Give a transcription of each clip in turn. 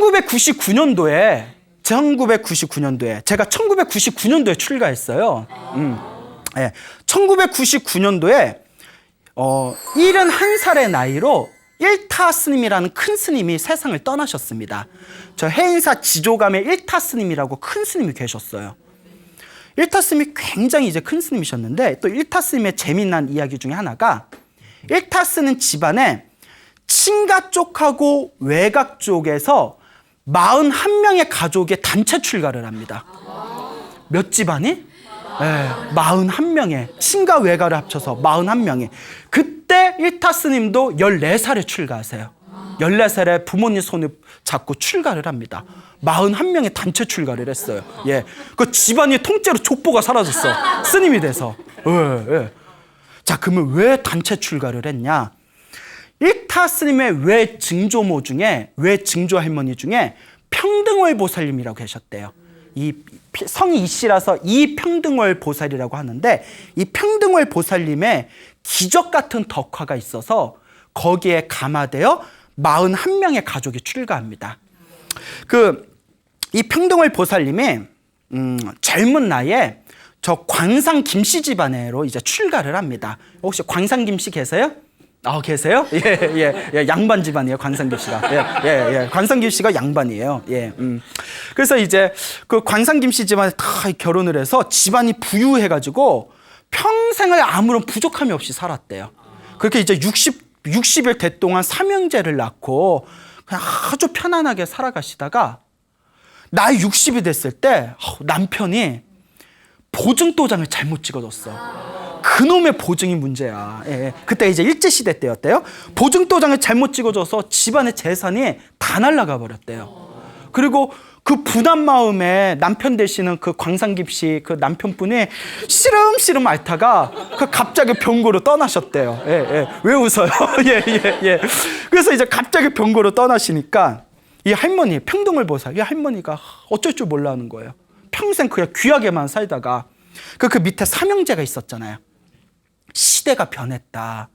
1999년도에 제가 1999년도에 출가했어요. 예, 1999년도에 71살의 나이로 일타 스님이라는 큰 스님이 세상을 떠나셨습니다. 저 해인사 지조감의 일타 스님이라고 큰 스님이 계셨어요. 일타 스님이 굉장히 이제 큰 스님이셨는데, 또 일타 스님의 재미난 이야기 중에 하나가, 일타 스님 집안에 친가 쪽하고 외가 쪽에서 41명의 가족의 단체 출가를 합니다. 몇 집안이? 네, 41명의 친가 외가를 합쳐서 41명이. 그때 일타 스님도 14살에 출가하세요. 14살에 부모님 손을 잡고 출가를 합니다. 41명의 단체 출가를 했어요. 예, 그 집안이 통째로 족보가 사라졌어. 스님이 돼서. 예. 자, 그러면 왜 단체 출가를 했냐? 일타 스님의 외증조모 중에, 외증조 할머니 중에 평등월 보살님이라고 계셨대요. 이 성이 이씨라서 이평등월 보살이라고 하는데, 이 평등월 보살님의 기적 같은 덕화가 있어서 거기에 감화되어 41명의 가족이 출가합니다. 이 평등월 보살님이 젊은 나이에 저 광산 김씨 집안으로 이제 출가를 합니다. 혹시 광산 김씨 계세요? 계세요? 예, 양반 집안이에요, 광산 김씨가. 예, 광산 김씨가 양반이에요. 예, 그래서 이제 그 광산 김씨 집안에 다 결혼을 해서 집안이 부유해가지고 평생을 아무런 부족함이 없이 살았대요. 그렇게 이제 60일 대 동안 삼형제를 낳고 그냥 아주 편안하게 살아가시다가 나이 60이 됐을 때 남편이 보증도장을 잘못 찍어줬어. 그놈의 보증이 문제야. 예. 그때 이제 일제시대 때였대요. 보증도장을 잘못 찍어줘서 집안의 재산이 다 날아가 버렸대요. 그리고 그 분한 마음에 남편 되시는 그 광산김 씨 그 남편분이 시름시름 앓다가 갑자기 병고로 떠나셨대요. 예. 왜 웃어요? 예. 그래서 이제 갑자기 병고로 떠나시니까 이 할머니, 평등월 보살, 이 할머니가 어쩔 줄 몰라 하는 거예요. 평생 그냥 귀하게만 살다가 그 밑에 삼형제가 있었잖아요. 시대가 변했다.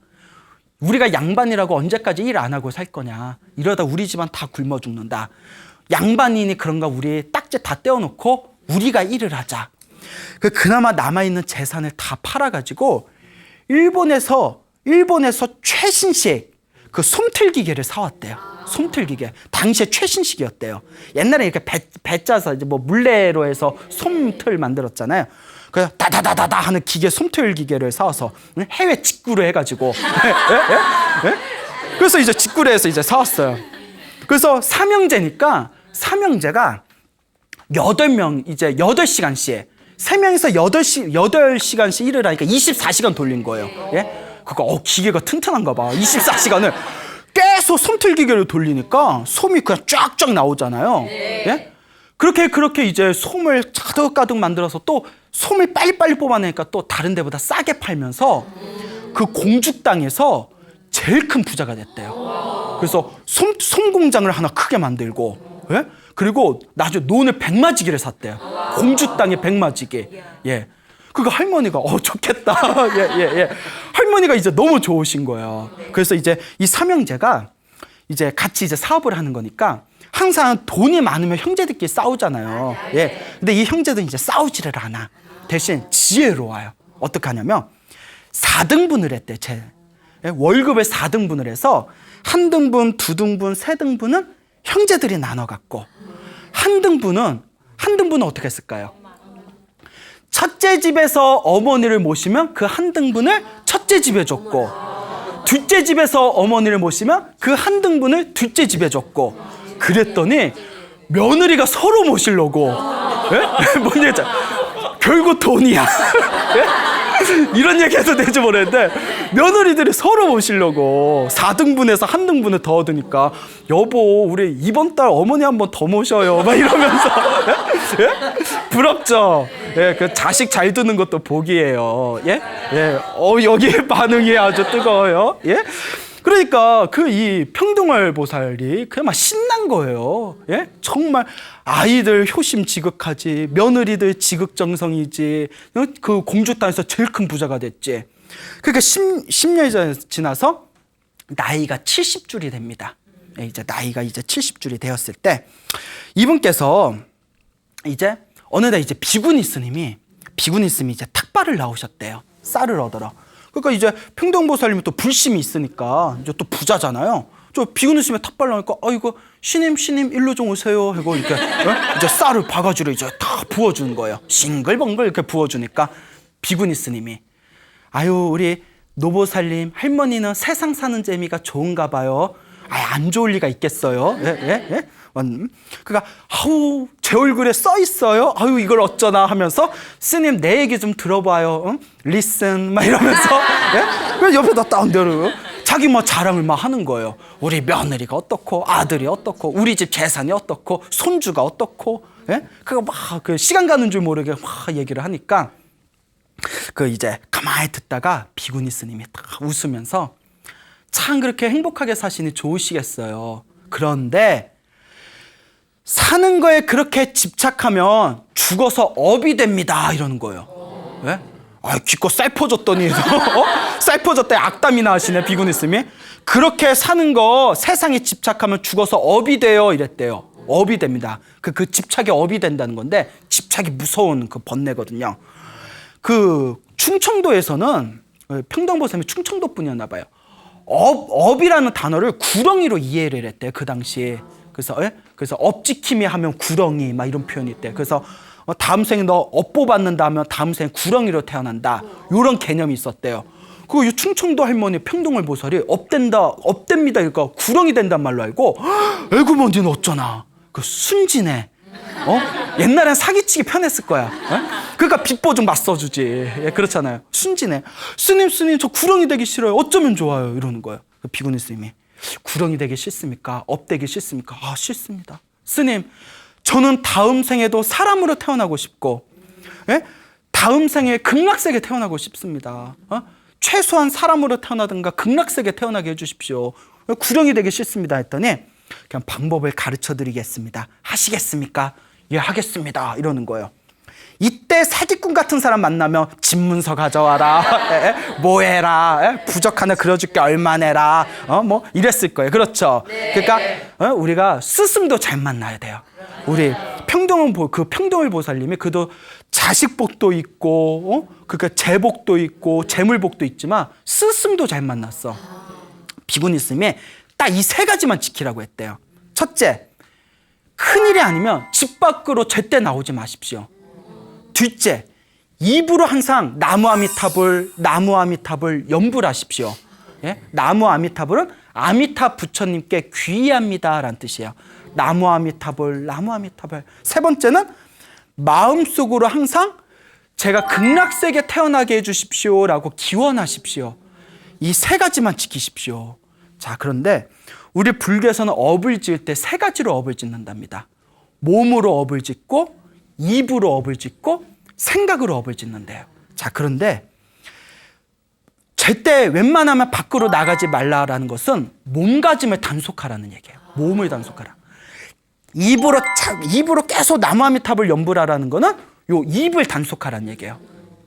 우리가 양반이라고 언제까지 일 안 하고 살 거냐. 이러다 우리 집안 다 굶어 죽는다. 양반이니 그런가 우리 딱지 다 떼어놓고 우리가 일을 하자. 그나마 남아있는 재산을 다 팔아가지고 일본에서 최신식 그 솜틀기계를 사왔대요. 솜틀기계. 당시에 최신식이었대요. 옛날에 이렇게 배 짜서 이제 뭐 물레로 해서 솜틀 만들었잖아요. 그래서 다다다다다 하는 기계, 솜틀 기계를 사와서 해외 직구를 해가지고 그래서 이제 직구를 해서 이제 사왔어요. 그래서 삼형제니까 삼형제가 8명 이제 8시간씩 3명에서 8시간씩 일을 하니까 24시간 돌린 거예요. 예? 그러니까 기계가 튼튼한가 봐. 24시간을 계속 솜틀 기계를 돌리니까 솜이 그냥 쫙쫙 나오잖아요. 예? 그렇게 이제 솜을 가득가득 만들어서 또 솜을 빨리빨리 뽑아내니까 또 다른 데보다 싸게 팔면서 그 공주 땅에서 제일 큰 부자가 됐대요. 그래서 솜 공장을 하나 크게 만들고, 예? 그리고 나중에 논을 100마지기를 샀대요. 공주 땅에 100마지기. 예. 그거 할머니가 좋겠다. 예. 할머니가 이제 너무 좋으신 거예요. 그래서 이제 이 삼형제가 이제 같이 이제 사업을 하는 거니까 항상 돈이 많으면 형제들끼리 싸우잖아요. 예. 근데 이 형제들은 이제 싸우지를 않아. 대신 지혜로워요. 어떻게 하냐면 4등분을 했대. 월급을 4등분을 해서 한 등분, 두 등분, 세 등분은 형제들이 나눠 갖고 한 등분은 어떻게 했을까요? 첫째 집에서 어머니를 모시면 그 한 등분을 첫째 집에 줬고, 둘째 집에서 어머니를 모시면 그 한 등분을 둘째 집에 줬고, 그랬더니 며느리가 서로 모시려고, 예? 뭔 얘기죠? 결국 돈이야. 예? 이런 얘기 해도 될지 모르겠는데 며느리들이 서로 모시려고 4등분에서 한 등분을 더 얻으니까 여보 우리 이번 달 어머니 한 번 더 모셔요 막 이러면서 예? 부럽죠. 예, 그 자식 잘 두는 것도 복이에요. 예? 여기에 반응이 아주 뜨거워요. 예? 그러니까 이 평등월 보살이 그냥 막 신난 거예요. 예? 정말 아이들 효심 지극하지, 며느리들 지극정성이지, 그 공주 땅에서 제일 큰 부자가 됐지. 그러니까 10년이 지나서 나이가 70줄이 됩니다. 이제 나이가 이제 70줄이 되었을 때 이분께서 이제 어느 날 이제 비구니 스님이 이제 탁발을 나오셨대요. 쌀을 얻으러. 그러니까 이제 평동보살님이 또 불심이 있으니까 이제 또 부자잖아요. 저 비구니 스님의 탁발 나오니까 이거 신임 일로 좀 오세요 하고 이렇게 이제 쌀을 바가지로 이제 다 부어주는 거예요. 싱글벙글 이렇게 부어주니까 비구니 스님이 아유 우리 노보살님 할머니는 세상 사는 재미가 좋은가 봐요. 안 좋을 리가 있겠어요. 예? 그러니까 아우 제 얼굴에 써 있어요. 아유 이걸 어쩌나 하면서 스님 내 얘기 좀 들어봐요. 응? Listen 막 이러면서 예? 그래서 옆에다 다운대로 자기 뭐 자랑을 막 하는 거예요. 우리 며느리가 어떻고 아들이 어떻고 우리 집 재산이 어떻고 손주가 어떻고 예? 그거 막 그 시간 가는 줄 모르게 막 얘기를 하니까 그 이제 가만히 듣다가 비구니 스님이 딱 웃으면서 참 그렇게 행복하게 사시니 좋으시겠어요. 그런데 사는 거에 그렇게 집착하면 죽어서 업이 됩니다. 이러는 거예요. 네? 기껏 쌀 퍼졌더니 쌀 퍼졌더니 악담이나 하시네 비구니 스님이. 그렇게 사는 거 세상에 집착하면 죽어서 업이 돼요. 이랬대요. 업이 됩니다. 그 집착이 업이 된다는 건데 집착이 무서운 그 번뇌거든요. 그 충청도에서는 평동보살님이 충청도 분이었나 봐요. 업이라는 단어를 구렁이로 이해를 했대요. 그 당시에. 그래서 업지킴이 하면 구렁이 막 이런 표현이 있대요. 그래서 다음 생에 너 업보 받는다 하면 다음 생에 구렁이로 태어난다. 이런 개념이 있었대요. 그리고 이 충청도 할머니 평동을 보살이 업됩니다. 그러니까 구렁이 된단 말로 알고 에구먼 니는 어쩌나. 그 순진해. 옛날엔 사기치기 편했을 거야. 그러니까 빚보 좀 맞서주지. 예, 그렇잖아요. 순진해. 스님 저 구렁이 되기 싫어요. 어쩌면 좋아요. 이러는 거예요. 비구니 스님이 구렁이 되기 싫습니까? 업되기 싫습니까? 싫습니다. 스님 저는 다음 생에도 사람으로 태어나고 싶고 예? 다음 생에 극락세계 태어나고 싶습니다. 최소한 사람으로 태어나든가 극락세계 태어나게 해주십시오. 구렁이 되기 싫습니다 했더니 그냥 방법을 가르쳐 드리겠습니다. 하시겠습니까? 예, 하겠습니다. 이러는 거예요. 이때 사기꾼 같은 사람 만나면 집문서 가져와라. 뭐 해라. 부적 하나 그려줄게 얼마 내라. 뭐 이랬을 거예요. 그렇죠? 네. 그러니까 우리가 스승도 잘 만나야 돼요. 우리 평동을 보살님이 그도 자식복도 있고 그러니까 재복도 있고 재물복도 있지만 스승도 잘 만났어. 비구니 스님이 딱 이 세 가지만 지키라고 했대요. 첫째, 큰일이 아니면 집 밖으로 절대 나오지 마십시오. 둘째, 입으로 항상 나무 아미타불 연불 하십시오. 예? 나무 아미타불은 아미타 부처님께 귀의합니다라는 뜻이에요. 나무 아미타불. 세 번째는 마음속으로 항상 제가 극락세계 태어나게 해주십시오라고 기원하십시오. 이 세 가지만 지키십시오. 자, 그런데 우리 불교에서는 업을 지을 때 세 가지로 업을 짓는답니다. 몸으로 업을 짓고 입으로 업을 짓고 생각으로 업을 짓는데요. 자, 그런데 절대 웬만하면 밖으로 나가지 말라라는 것은 몸가짐을 단속하라는 얘기예요. 몸을 단속하라. 입으로 계속 나무아미탑을 연불하라는 거는 요 입을 단속하라는 얘기예요.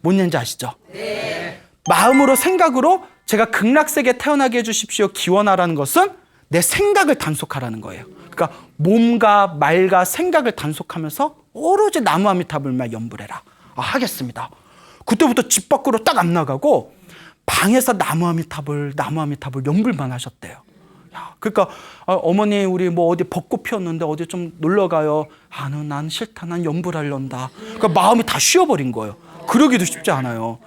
뭔 얘기인지 아시죠? 네. 마음으로 생각으로 제가 극락세계 태어나게 해주십시오 기원하라는 것은 내 생각을 단속하라는 거예요. 그러니까 몸과 말과 생각을 단속하면서 오로지 나무아미타불만 연불해라. 하겠습니다. 그때부터 집 밖으로 딱 안 나가고 방에서 나무아미타불 연불만 하셨대요. 야, 그러니까 어머니 우리 뭐 어디 벚꽃 피었는데 어디 좀 놀러 가요. 난 싫다. 난 연불하련다. 그러니까 마음이 다 쉬어버린 거예요. 그러기도 쉽지 않아요.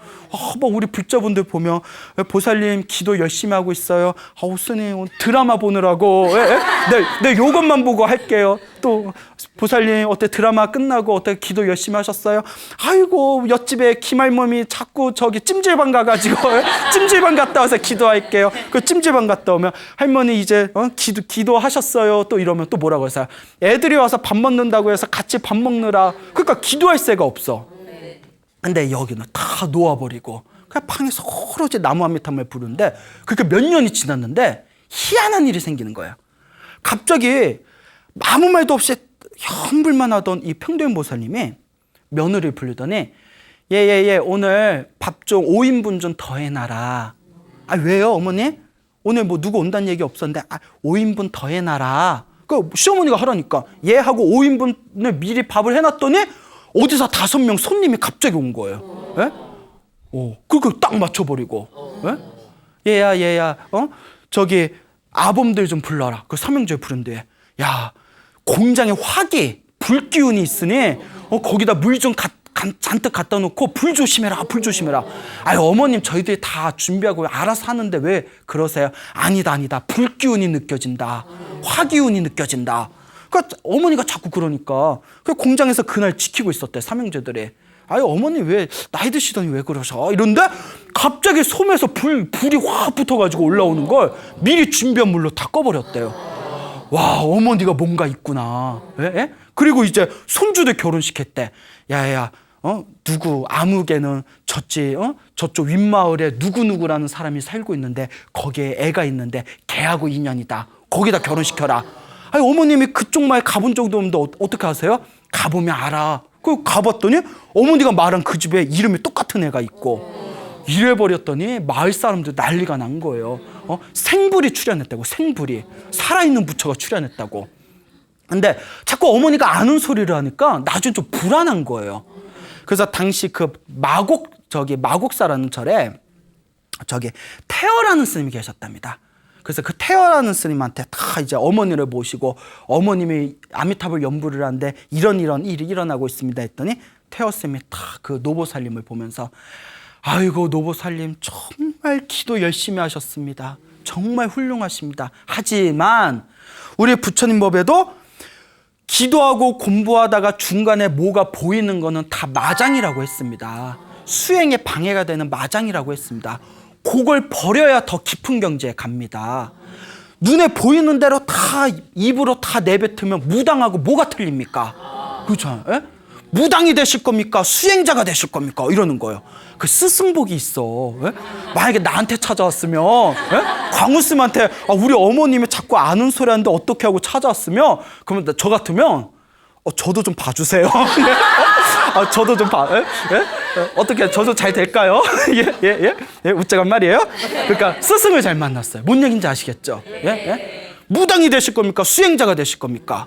뭐 우리 불자분들 보면 보살님 기도 열심히 하고 있어요. 스님 드라마 보느라고 네, 요것만 보고 할게요. 또 보살님 어때 드라마 끝나고 어때 기도 열심히 하셨어요? 아이고 옆집에 김할멈이 자꾸 저기 찜질방 가가지고 찜질방 갔다 와서 기도할게요. 그 찜질방 갔다 오면 할머니 이제 기도하셨어요. 또 이러면 또 뭐라고 해서 애들이 와서 밥 먹는다고 해서 같이 밥 먹느라 그러니까 기도할 새가 없어. 근데 여기는 다 놓아버리고 그냥 방에서 오로지 나무아미타불 부르는데 그렇게 몇 년이 지났는데 희한한 일이 생기는 거예요. 갑자기 아무 말도 없이 현불만 하던 이 평도현보살님이 며느리를 부르더니 예 오늘 밥 좀 5인분 좀 더 해놔라. 왜요 어머니? 오늘 뭐 누구 온다는 얘기 없었는데 5인분 더 해놔라. 그 시어머니가 하라니까 예 하고 5인분을 미리 밥을 해놨더니 어디서 5명 손님이 갑자기 온 거예요. 예? 그거 딱 맞춰버리고 예? 얘야 저기 아범들 좀 불러라. 그 삼형제 부른 뒤에 야 공장에 화기 불기운이 있으니 거기다 물 좀 잔뜩 갖다 놓고 불 조심해라. 아유 어머님 저희들이 다 준비하고 알아서 하는데 왜 그러세요? 아니다 불기운이 느껴진다. 화기운이 느껴진다. 그러니까 어머니가 자꾸 그러니까 그 공장에서 그날 지키고 있었대 삼형제들이. 아유 어머니 왜 나이 드시더니 왜 그러셔? 이런데 갑자기 솜에서 불이 확 붙어가지고 올라오는 걸 미리 준비한 물로 다 꺼버렸대요. 와 어머니가 뭔가 있구나. 예? 그리고 이제 손주들 결혼시켰대. 야야 누구 아무개는 저쪽 윗마을에 누구누구라는 사람이 살고 있는데 거기에 애가 있는데 걔하고 인연이다. 거기다 결혼시켜라. 아니 어머님이 그쪽 마을 가본 적도 없는데 어떻게 하세요? 가보면 알아. 그 가봤더니 어머니가 말한 그 집에 이름이 똑같은 애가 있고 이래버렸더니 마을 사람들 난리가 난 거예요. 생불이 출연했다고. 생불이 살아있는 부처가 출연했다고. 근데 자꾸 어머니가 아는 소리를 하니까 나중에 좀 불안한 거예요. 그래서 당시 그 마곡사라는 절에 태어라는 스님이 계셨답니다. 그래서 그 태어라는 스님한테 다 이제 어머니를 모시고 어머님이 아미타불 연부를 하는데 이런 일이 일어나고 있습니다 했더니 태어 스님이 다 그 노보살님을 보면서 아이고 노보살님 정말 기도 열심히 하셨습니다. 정말 훌륭하십니다. 하지만 우리 부처님 법에도 기도하고 공부하다가 중간에 뭐가 보이는 거는 다 마장이라고 했습니다. 수행에 방해가 되는 마장이라고 했습니다. 그걸 버려야 더 깊은 경지에 갑니다. 눈에 보이는 대로 다 입으로 다 내뱉으면 무당하고 뭐가 틀립니까? 그렇죠? 예? 무당이 되실 겁니까? 수행자가 되실 겁니까? 이러는 거예요. 그 스승복이 있어. 예? 만약에 나한테 찾아왔으면 예? 광우스님한테 우리 어머님이 자꾸 아는 소리 하는데 어떻게 하고 찾아왔으면 그러면 저 같으면 저도 좀 봐주세요. 저도 좀 봐. 어떻게 저도 잘 될까요? 예, 우째간 말이에요. 그러니까 스승을 잘 만났어요. 뭔 얘기인지 아시겠죠? 예? 무당이 되실 겁니까? 수행자가 되실 겁니까?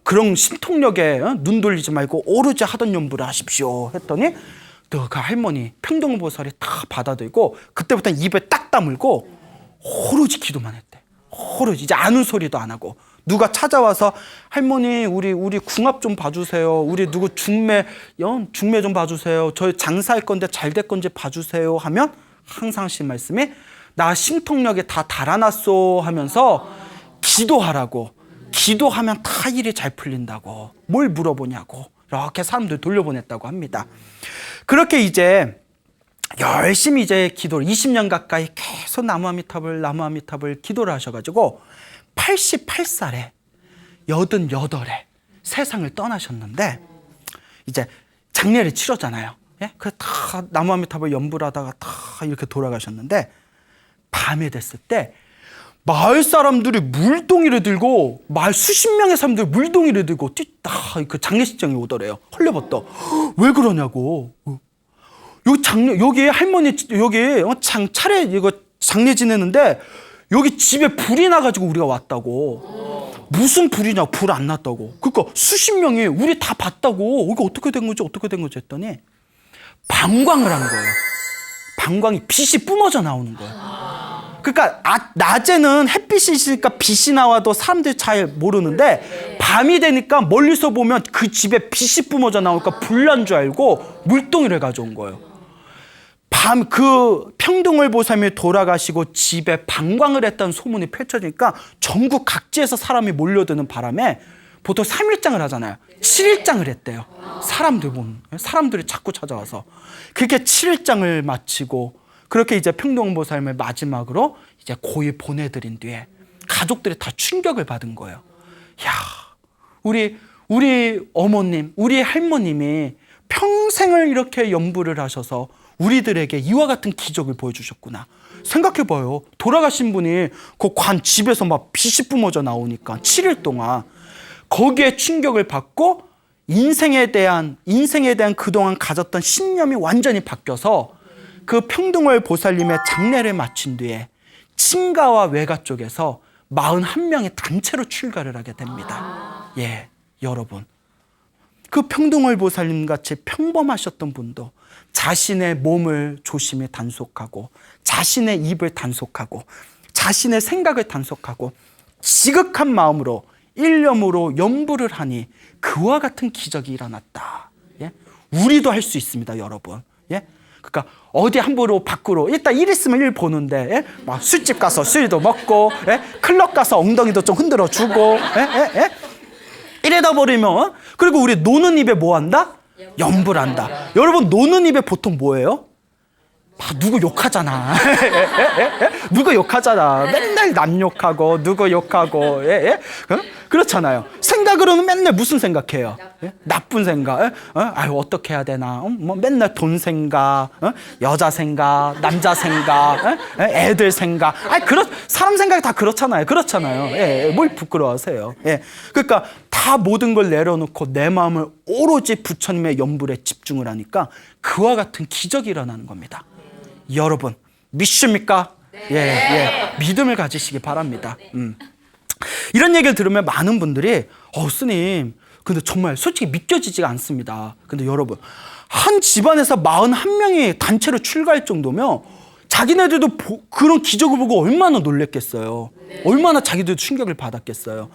그런 신통력에 눈 돌리지 말고 오로지 하던 연부를 하십시오 했더니 그 할머니 평동보살이 다 받아들고 그때부터 입에 딱 다물고 오로지 기도만 했대. 오로지 이제 아는 소리도 안 하고 누가 찾아와서 할머니 우리 궁합 좀 봐주세요. 우리 누구 중매 좀 봐주세요. 저희 장사할 건데 잘 될 건지 봐주세요 하면 항상 하신 말씀이 나 신통력에 다 달아놨어 하면서 기도하라고. 기도하면 다 일이 잘 풀린다고. 뭘 물어보냐고. 이렇게 사람들 돌려보냈다고 합니다. 그렇게 이제 열심히 이제 기도를 20년 가까이 계속 나무아미타불 기도를 하셔가지고 88살에 88에 세상을 떠나셨는데 이제 장례를 치르잖아요. 예? 그래서 다 나무아미타불 연부를 하다가 다 이렇게 돌아가셨는데 밤에 됐을 때 마을 사람들이 물동이를 들고 마을 수십 명의 사람들이 물동이를 들고 그 장례식장에 오더래요. 헐레벌떡. 왜 그러냐고. 여기 할머니 여기 차례 이거 장례 지내는데 여기 집에 불이 나가지고 우리가 왔다고. 무슨 불이냐고. 불 안 났다고. 그러니까 수십 명이 우리 다 봤다고. 이게 어떻게 된 거지 했더니 방광을 한 거예요. 방광이 빛이 뿜어져 나오는 거예요. 그러니까 낮에는 햇빛이 있으니까 빛이 나와도 사람들이 잘 모르는데 밤이 되니까 멀리서 보면 그 집에 빛이 뿜어져 나오니까 불난 줄 알고 물동이를 가져온 거예요. 그 평등을 보살님이 돌아가시고 집에 방광을 했다는 소문이 펼쳐지니까 전국 각지에서 사람이 몰려드는 바람에 보통 3일장을 하잖아요. 7일장을 했대요. 사람들이 자꾸 찾아와서 그렇게 7일장을 마치고 그렇게 이제 평동보살님을 마지막으로 이제 고이 보내드린 뒤에 가족들이 다 충격을 받은 거예요. 야, 우리 어머님, 우리 할머님이 평생을 이렇게 연부를 하셔서 우리들에게 이와 같은 기적을 보여주셨구나. 생각해봐요. 돌아가신 분이 그 관 집에서 막 빛이 뿜어져 나오니까 7일 동안 거기에 충격을 받고 인생에 대한 그동안 가졌던 신념이 완전히 바뀌어서 그 평등월 보살님의 장례를 마친 뒤에 친가와 외가 쪽에서 41명의 단체로 출가를 하게 됩니다. 예, 여러분. 그 평동월 보살님 같이 평범하셨던 분도 자신의 몸을 조심히 단속하고 자신의 입을 단속하고 자신의 생각을 단속하고 지극한 마음으로 일념으로 염불을 하니 그와 같은 기적이 일어났다. 예? 우리도 할 수 있습니다, 여러분. 예? 그러니까 어디 함부로 밖으로 일단 일 있으면 일 보는데 예? 막 술집 가서 술도 먹고 예? 클럽 가서 엉덩이도 좀 흔들어 주고 예? 이래다 버리면 그리고 우리 노는 입에 뭐 한다? 염불한다. 여러분 노는 입에 보통 뭐예요? 누구 욕하잖아. 누구 욕하잖아. 맨날 남 욕하고 누구 욕하고 그렇잖아요. 생각으로는 맨날 무슨 생각해요? 나쁜 생각. 아유 어떻게 해야 되나? 뭐 맨날 돈 생각, 여자 생각, 남자 생각, 애들 생각. 사람 생각이 다 그렇잖아요. 그렇잖아요. 뭘 부끄러워하세요? 그러니까 다 모든 걸 내려놓고 내 마음을 오로지 부처님의 염불에 집중을 하니까 그와 같은 기적이 일어나는 겁니다. 여러분 믿습니까? 예. 믿음을 가지시기 바랍니다. 이런 얘기를 들으면 많은 분들이 스님 근데 정말 솔직히 믿겨지지가 않습니다. 근데 여러분 한 집안에서 41명이 단체로 출가할 정도면 자기네들도 그런 기적을 보고 얼마나 놀랬겠어요. 얼마나 자기들도 충격을 받았겠어요.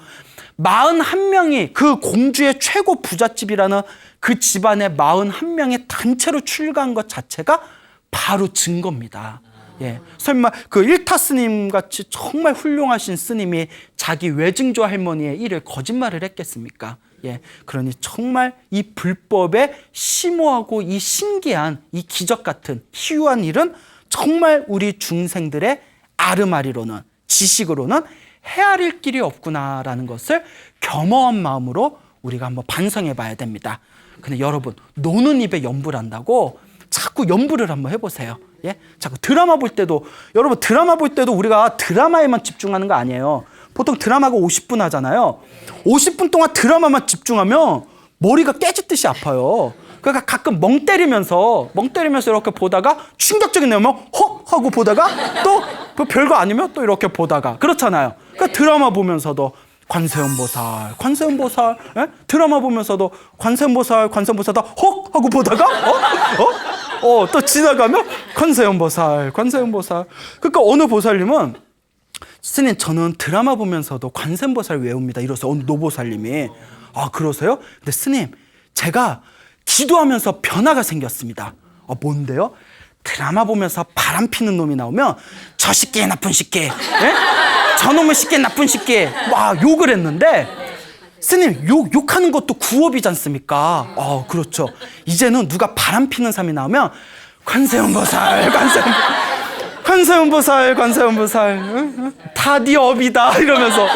41명이 그 공주의 최고 부잣집이라는 그 집안의 41명의 단체로 출가한 것 자체가 바로 증거입니다. 예. 설마 그 일타 스님 같이 정말 훌륭하신 스님이 자기 외증조 할머니의 일을 거짓말을 했겠습니까? 예. 그러니 정말 이 불법의 심오하고 이 신기한 이 기적 같은 희유한 일은 정말 우리 중생들의 아르마리로는 지식으로는 헤아릴 길이 없구나라는 것을 겸허한 마음으로 우리가 한번 반성해 봐야 됩니다. 근데 여러분 노는 입에 염불한다고 자꾸 염불을 한번 해보세요. 예? 자꾸 드라마 볼 때도 여러분 드라마 볼 때도 우리가 드라마에만 집중하는 거 아니에요. 보통 드라마가 50분 하잖아요. 50분 동안 드라마만 집중하면 머리가 깨지듯이 아파요. 그러니까 가끔 멍 때리면서 이렇게 보다가 충격적인 내용을 헉 하고 보다가 또 별거 아니면 또 이렇게 보다가 그렇잖아요. 그러니까 드라마 보면서도 관세음보살 예? 드라마 보면서도 관세음보살 헉 하고 보다가 또 지나가면 관세음보살 그러니까 어느 보살님은 스님 저는 드라마 보면서도 관세음보살 외웁니다 이러세요. 어느 노보살님이 그러세요? 근데 스님 제가 기도하면서 변화가 생겼습니다. 뭔데요? 드라마 보면서 바람 피는 놈이 나오면 저 새끼 나쁜 새끼 예? 저놈의 새끼 나쁜 새끼 막 욕을 했는데 스님 욕하는 것도 구업이지 않습니까? 그렇죠. 이제는 누가 바람 피는 사람이 나오면 관세음보살 다 네 업이다 이러면서